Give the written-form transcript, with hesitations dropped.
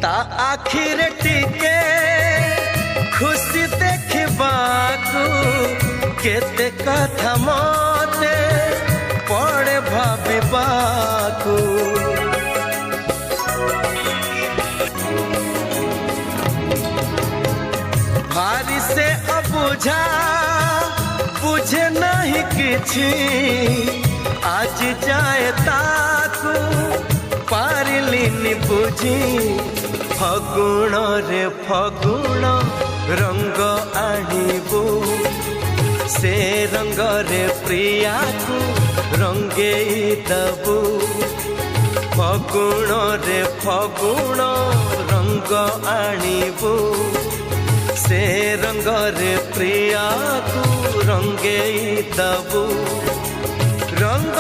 ता आखिर टिके खुशी देखबाकू केते कथा मते पड़े भाबिबाकू भारी से अबुझा बुझे नहीं किछि आज जाए ताकू पारिलिनी बुझी फगुण रे फगुण रंग आनिबू से रंग रे प्रिया को रंगे दबू फगुण रे फगुण रंग आनिबू से रंग रे प्रिया को रंगे दबू रंग